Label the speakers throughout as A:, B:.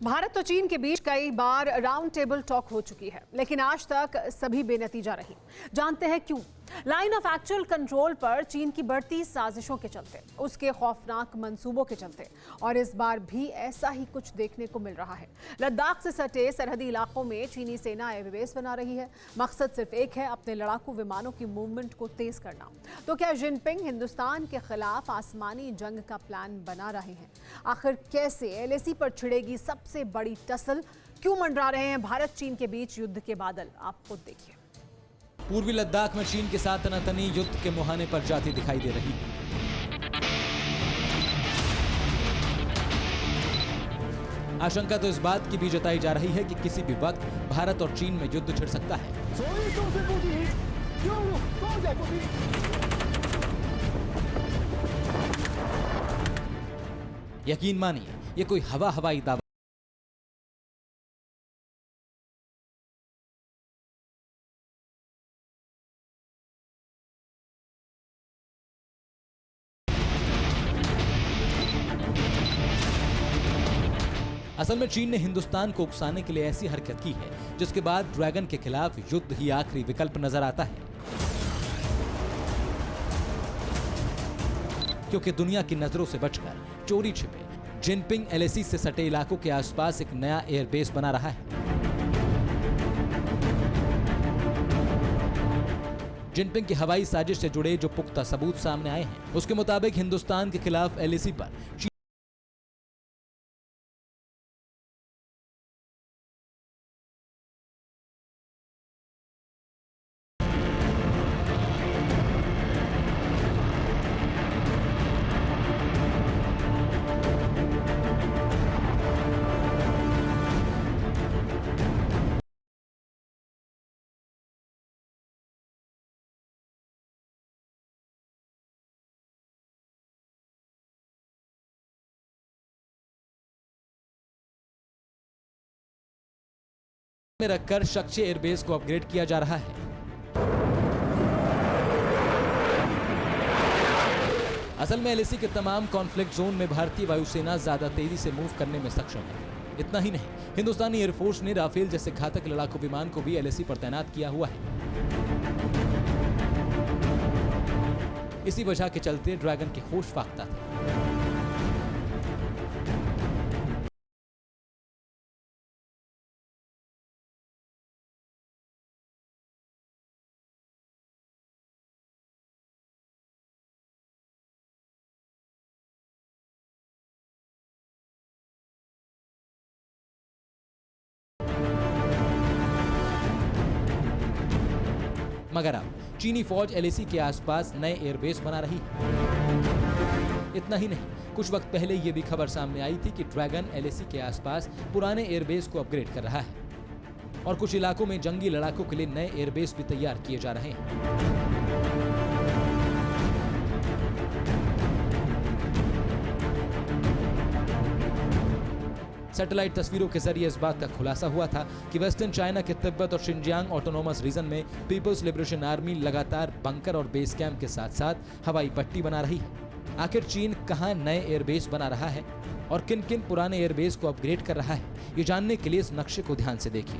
A: भारत और चीन के बीच कई बार राउंड टेबल टॉक हो चुकी है, लेकिन आज तक सभी बेनतीजा रही। जानते हैं क्यों? लाइन ऑफ एक्चुअल कंट्रोल पर चीन की बढ़ती साजिशों के चलते, उसके खौफनाक मंसूबों के चलते, और इस बार भी ऐसा ही कुछ देखने को मिल रहा है। लद्दाख से सटे सरहदी इलाकों में चीनी सेना एयरबेस बना रही है। मकसद सिर्फ एक है, अपने लड़ाकू विमानों की मूवमेंट को तेज करना। तो क्या जिनपिंग हिंदुस्तान के खिलाफ आसमानी जंग का प्लान बना रहे हैं? आखिर कैसे LAC पर छिड़ेगी सबसे बड़ी टसल? क्यों मंडरा रहे हैं भारत चीन के बीच युद्ध के बादल? आप खुद देखिए।
B: पूर्वी लद्दाख में चीन के साथ तनातनी युद्ध के मुहाने पर जाती दिखाई दे रही है। आशंका तो इस बात की भी जताई जा रही है कि किसी भी वक्त भारत और चीन में युद्ध छिड़ सकता है। यकीन मानिए, ये कोई हवाई दावा असल में चीन ने हिंदुस्तान को उकसाने के लिए ऐसी हरकत की है जिसके बाद ड्रैगन के खिलाफ युद्ध ही आखिरी विकल्प नजर आता है, क्योंकि दुनिया की नजरों से बचकर चोरी छिपे जिनपिंग LAC से सटे इलाकों के आसपास एक नया एयरबेस बना रहा है। जिनपिंग की हवाई साजिश से जुड़े जो पुख्ता सबूत सामने आए हैं, उसके मुताबिक हिंदुस्तान के खिलाफ LAC पर में रखकर शक्चे एयरबेस को अपग्रेड किया जा रहा है। असल में LAC के तमाम कॉन्फ्लिक्ट जोन में भारतीय वायुसेना ज्यादा तेजी से मूव करने में सक्षम है। इतना ही नहीं, हिंदुस्तानी एयरफोर्स ने राफेल जैसे घातक लड़ाकू विमान को भी LAC पर तैनात किया हुआ है। इसी वजह के चलते ड्रैगन के होश फाख्ता थे। मगर अब चीनी फौज LAC के आसपास नए एयरबेस बना रही है। इतना ही नहीं, कुछ वक्त पहले यह भी खबर सामने आई थी कि ड्रैगन LAC के आसपास पुराने एयरबेस को अपग्रेड कर रहा है और कुछ इलाकों में जंगी लड़ाकों के लिए नए एयरबेस भी तैयार किए जा रहे हैं। सैटेलाइट तस्वीरों के जरिए इस बात का खुलासा हुआ था कि वेस्टर्न चाइना के तिब्बत और शिनजियांग ऑटोनोमस रीजन में पीपल्स लिबरेशन आर्मी लगातार बंकर और बेस कैंप के साथ साथ हवाई पट्टी बना रही है। आखिर चीन कहां नए एयरबेस बना रहा है और किन किन पुराने एयरबेस को अपग्रेड कर रहा है, ये जानने के लिए इस नक्शे को ध्यान से देखिए।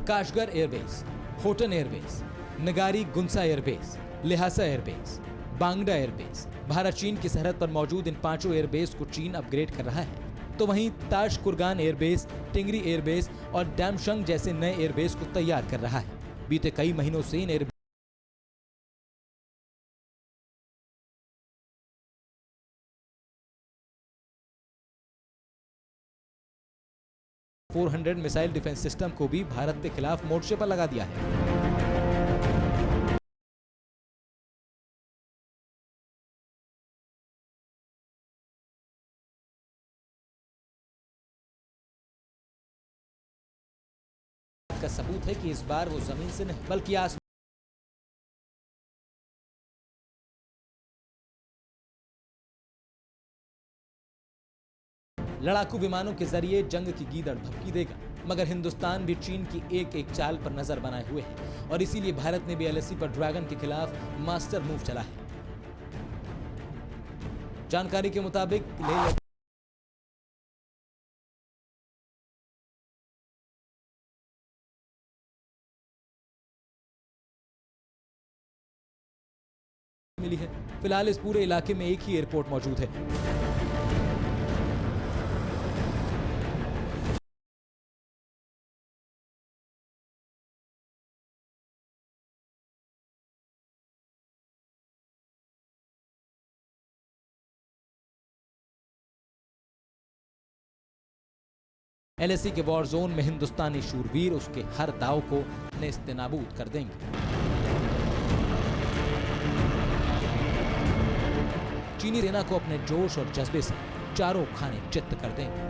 B: Kashgar airbase, Hotan airbase, Ngari Gunsa airbase, Lhasa airbase, Bangda airbase. Bharat चीन की सरहद पर मौजूद इन पांचों एयरबेस को चीन अपग्रेड कर रहा है। तो वहीं ताश कुरगान एयरबेस, टिंगरी एयरबेस और डैमशंग जैसे नए एयरबेस को तैयार कर रहा है। बीते कई महीनों से इन एयरबेस 400 मिसाइल डिफेंस सिस्टम को भी भारत के खिलाफ मोर्चे पर लगा दिया है। का सबूत है कि इस बार वो जमीन से नहीं बल्कि आसमान लड़ाकू विमानों के जरिए जंग की गीदड़ भभकी देगा। मगर हिंदुस्तान भी चीन की एक एक चाल पर नजर बनाए हुए है और इसीलिए भारत ने भी LAC पर ड्रैगन के खिलाफ मास्टर मूव चला है। जानकारी के मुताबिक मिली है। फिलहाल इस पूरे इलाके में एक ही एयरपोर्ट मौजूद है। LAC के वॉर जोन में हिंदुस्तानी शूरवीर उसके हर दाव को नेस्तनाबूद कर देंगे। चीनी सेना को अपने जोश और जज्बे से चारों खाने चित्त कर देंगे।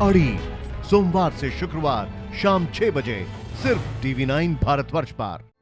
C: अड़ी सोमवार से शुक्रवार शाम 6 बजे सिर्फ TV9 भारतवर्ष पर।